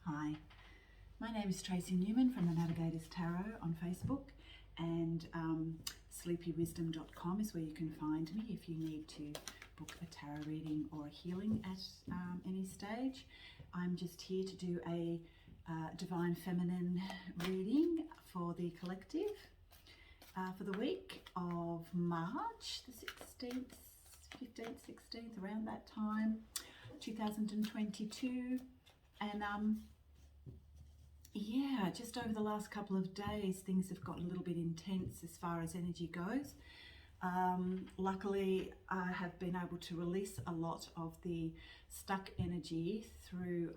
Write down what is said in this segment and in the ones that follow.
Hi, my name is Tracy Newman from the Navigators Tarot on Facebook, and sleepywisdom.com is where you can find me if you need to book a tarot reading or a healing at any stage. I'm just here to do a Divine Feminine reading for the collective for the week of March the 16th, 15th, 16th, around that time, 2022. And yeah, just over the last couple of days, things have gotten a little bit intense as far as energy goes. Luckily, I have been able to release a lot of the stuck energy through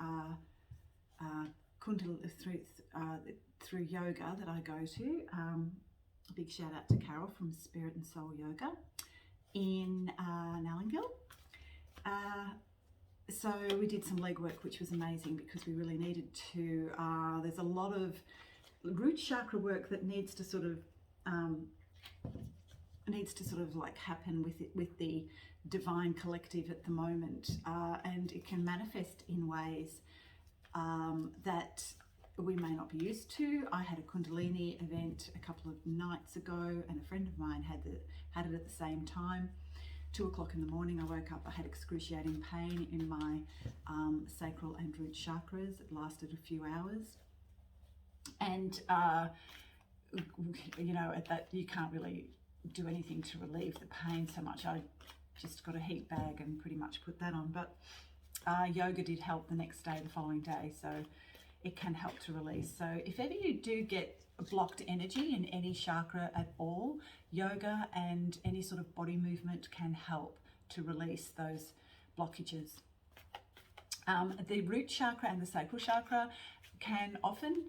through yoga that I go to. A big shout out to Carol from Spirit and Soul Yoga in Nallingville. So we did some legwork, which was amazing because we really needed to. There's a lot of root chakra work that needs to sort of like happen with the divine collective at the moment, and it can manifest in ways that we may not be used to. I had a Kundalini event a couple of nights ago, and a friend of mine had it at the same time. 2 o'clock in the morning, I woke up, I had excruciating pain in my sacral and root chakras. It lasted a few hours. And, you know, at that, you can't really do anything to relieve the pain so much. I just got a heat bag and pretty much put that on. But yoga did help the next day, the following day. So it can help to release. So if ever you do get blocked energy in any chakra at all, yoga and any sort of body movement can help to release those blockages. The root chakra and the sacral chakra can often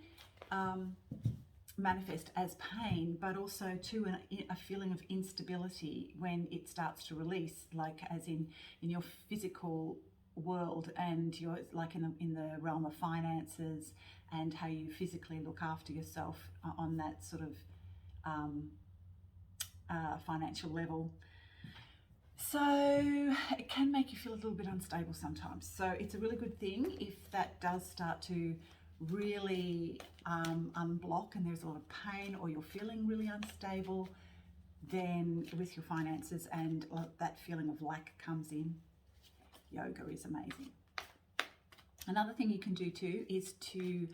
manifest as pain, but also to a feeling of instability when it starts to release, like as in your physical world, and you're like in the realm of finances and how you physically look after yourself on that sort of financial level. So it can make you feel a little bit unstable sometimes. So it's a really good thing if that does start to really unblock and there's a lot of pain, or you're feeling really unstable, then with your finances and that feeling of lack comes in, yoga is amazing. Another thing you can do too is to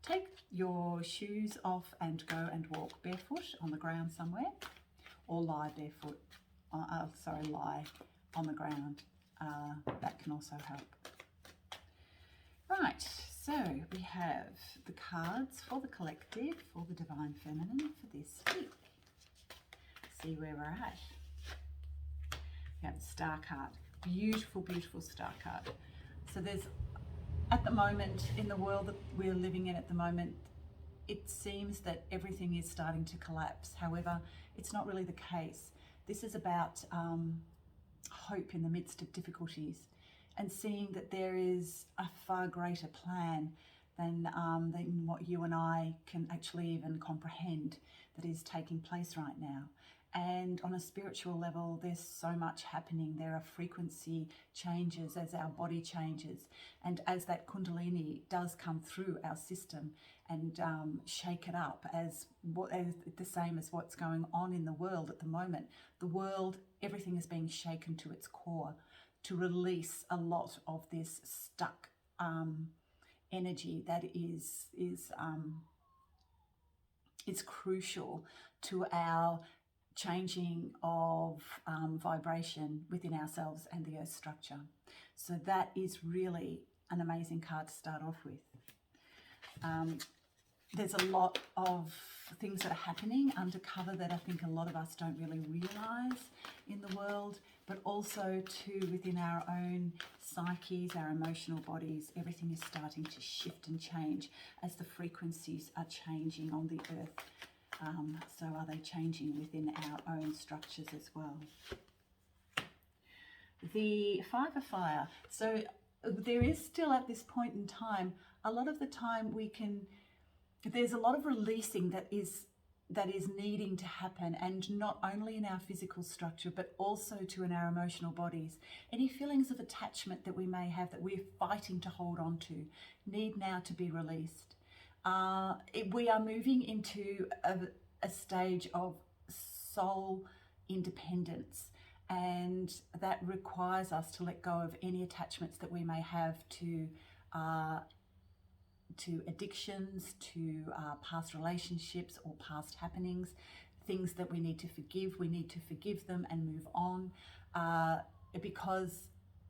take your shoes off and go and walk barefoot on the ground somewhere, or lie barefoot, lie on the ground. That can also help. Right, so we have the cards for the collective, for the Divine Feminine for this week. See where we're at. We have the Star card. Beautiful, beautiful Star card. So there's, at the moment, in the world that we're living in at the moment, it seems that everything is starting to collapse. However, it's not really the case. This is about hope in the midst of difficulties, and seeing that there is a far greater plan than what you and I can actually even comprehend that is taking place right now. And on a spiritual level, there's so much happening. There are frequency changes as our body changes. And as that Kundalini does come through our system and shake it up, as the same as what's going on in the world at the moment. The world, everything is being shaken to its core to release a lot of this stuck energy that is crucial to our changing of vibration within ourselves and the earth structure. So that is really an amazing card to start off with. There's a lot of things that are happening undercover that I think a lot of us don't really realize in the world, but also too within our own psyches, our emotional bodies. Everything is starting to shift and change as the frequencies are changing on the earth. So are they changing within our own structures as well? The Five of Fire. So there is still, at this point in time, a lot of the time there's a lot of releasing that is that is needing to happen, and not only in our physical structure but also to in our emotional bodies. Any feelings of attachment that we may have that we're fighting to hold on to need now to be released. We are moving into a stage of soul independence, and that requires us to let go of any attachments that we may have to addictions, to past relationships or past happenings, things that we need to forgive. We need to forgive them and move on, because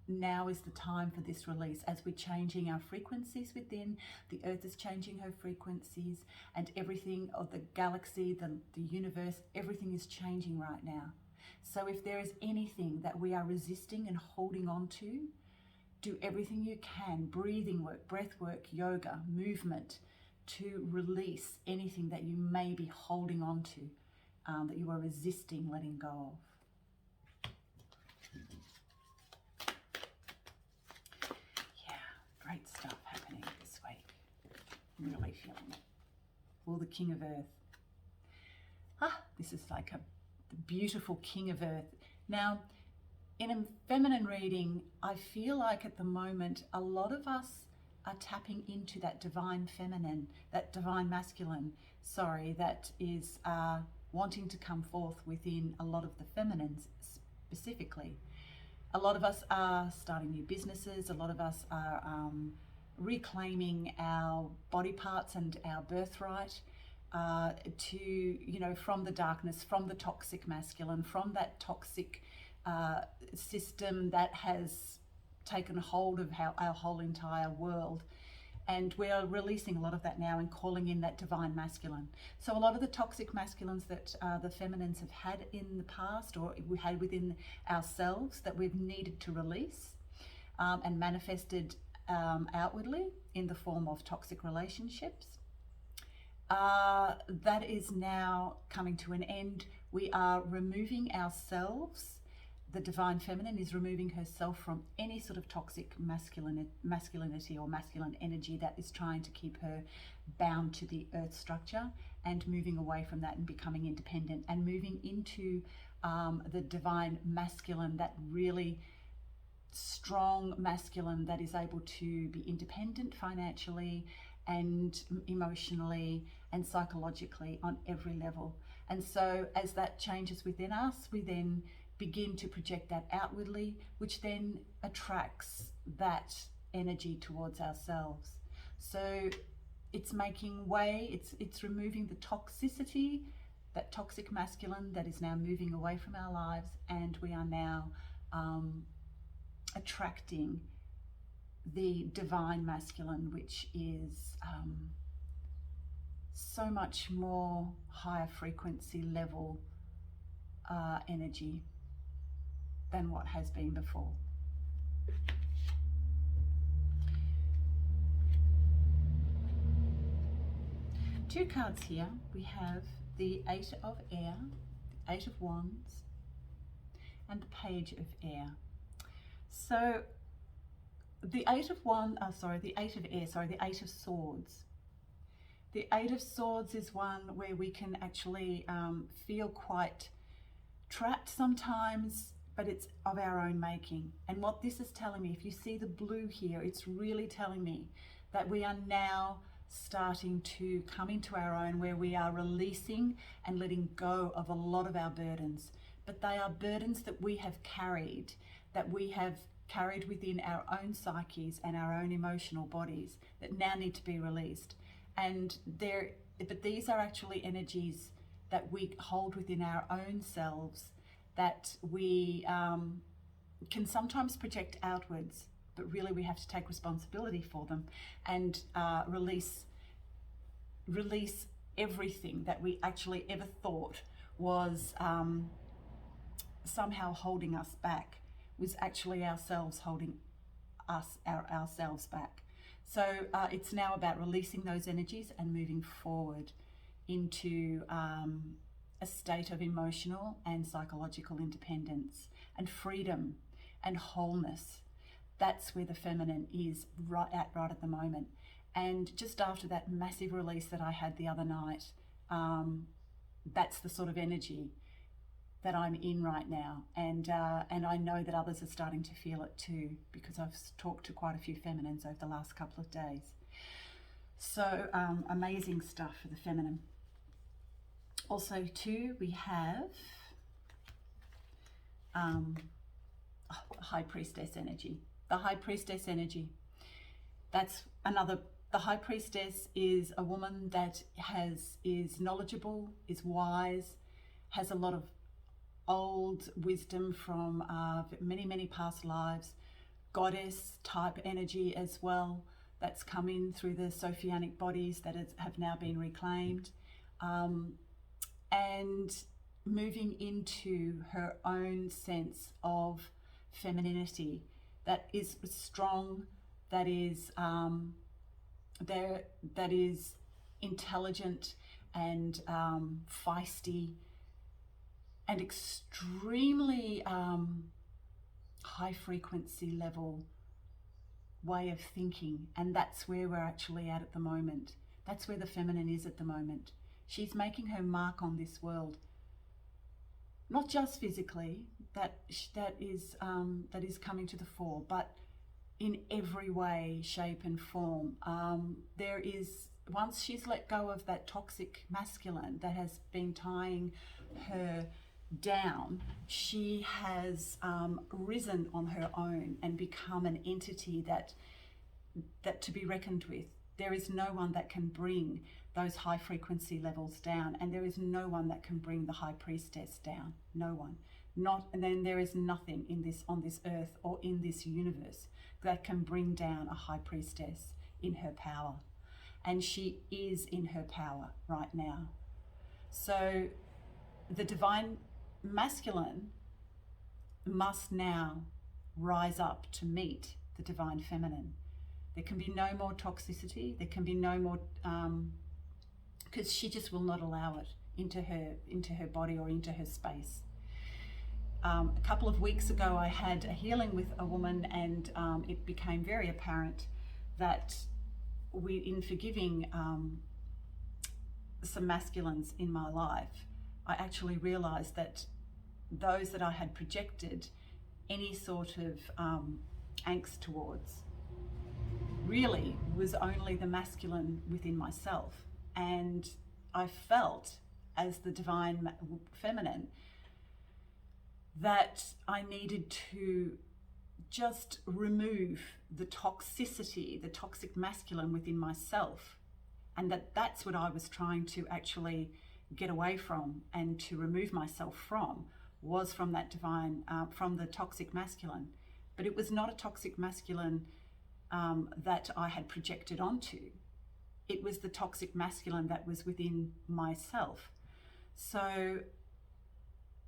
now is the time for this release. As we're changing our frequencies within, the earth is changing her frequencies, and everything of the galaxy, the universe, everything is changing right now. So if there is anything that we are resisting and holding on to, do everything you can, breathing work, breath work, yoga, movement, to release anything that you may be holding on to, that you are resisting letting go of. Great stuff happening this week. Really feeling it. Well, the King of Earth. This is like the beautiful King of Earth. Now, in a feminine reading, I feel like at the moment, a lot of us are tapping into that divine feminine, that divine masculine, that is wanting to come forth within a lot of the feminines specifically. A lot of us are starting new businesses. A lot of us are reclaiming our body parts and our birthright from the darkness, from the toxic masculine, from that toxic system that has taken hold of our whole entire world. And we are releasing a lot of that now and calling in that divine masculine. So a lot of the toxic masculines that the feminines have had in the past, or we had within ourselves, that we've needed to release and manifested outwardly in the form of toxic relationships, that is now coming to an end. We are removing ourselves. The divine feminine is removing herself from any sort of toxic masculinity or masculine energy that is trying to keep her bound to the earth structure, and moving away from that and becoming independent, and moving into the divine masculine, that really strong masculine that is able to be independent financially and emotionally and psychologically on every level. And so as that changes within us, we then begin to project that outwardly, which then attracts that energy towards ourselves. So it's making way, it's removing the toxicity, that toxic masculine that is now moving away from our lives, and we are now attracting the divine masculine, which is so much more higher frequency level energy than what has been before. Two cards here. We have the Eight of Air, the Eight of Wands, and the Page of Air. So the Eight of Swords. The Eight of Swords is one where we can actually feel quite trapped sometimes, but it's of our own making. And what this is telling me, if you see the blue here, it's really telling me that we are now starting to come into our own, where we are releasing and letting go of a lot of our burdens. But they are burdens that we have carried, within our own psyches and our own emotional bodies, that now need to be released. But these are actually energies that we hold within our own selves, that we can sometimes project outwards, but really we have to take responsibility for them and release everything that we actually ever thought was somehow holding us back, was actually ourselves holding ourselves back. So it's now about releasing those energies and moving forward into a state of emotional and psychological independence and freedom and wholeness. That's where the feminine is right at the moment. And just after that massive release that I had the other night, that's the sort of energy that I'm in right now, and I know that others are starting to feel it too, because I've talked to quite a few feminines over the last couple of days. So amazing stuff for the feminine. Also too, we have High Priestess energy. The High Priestess energy. That's another. The High Priestess is a woman that is knowledgeable, is wise, has a lot of old wisdom from many past lives, goddess type energy as well, that's come in through the Sophianic bodies that have now been reclaimed, and moving into her own sense of femininity that is strong, that is that is intelligent and feisty and extremely high frequency level way of thinking. And that's where we're actually at the moment. That's where the feminine is at the moment. She's making her mark on this world, not just physically, that is coming to the fore, but in every way, shape and form. There is, once she's let go of that toxic masculine that has been tying her down, she has risen on her own and become an entity that to be reckoned with. There is no one that can bring those high frequency levels down, and there is no one that can bring the High Priestess down. No one. And then there is nothing on this earth or in this universe that can bring down a High Priestess in her power. And she is in her power right now. So the divine masculine must now rise up to meet the divine feminine. There can be no more toxicity. There can be no more, because she just will not allow it into her body or into her space. A couple of weeks ago, I had a healing with a woman, and it became very apparent that in forgiving some masculines in my life, I actually realized that those that I had projected any sort of angst towards really was only the masculine within myself. And I felt, as the divine feminine, that I needed to just remove the toxicity, the toxic masculine within myself, and that's what I was trying to actually get away from and to remove myself from, was from that divine, from the toxic masculine. But it was not a toxic masculine that I had projected onto. It was the toxic masculine that was within myself. So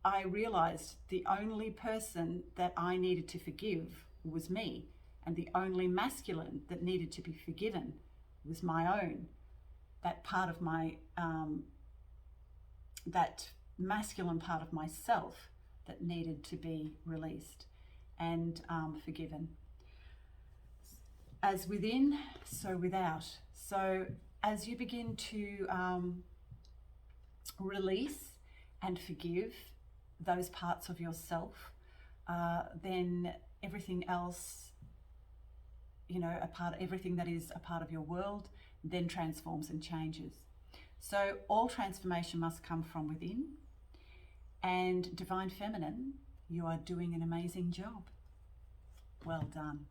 I realized the only person that I needed to forgive was me, and the only masculine that needed to be forgiven was my own. That part of my, that masculine part of myself that needed to be released and forgiven. As within, so without. So as you begin to release and forgive those parts of yourself, then everything else, everything that is a part of your world then transforms and changes. So all transformation must come from within. And Divine Feminine, you are doing an amazing job. Well done.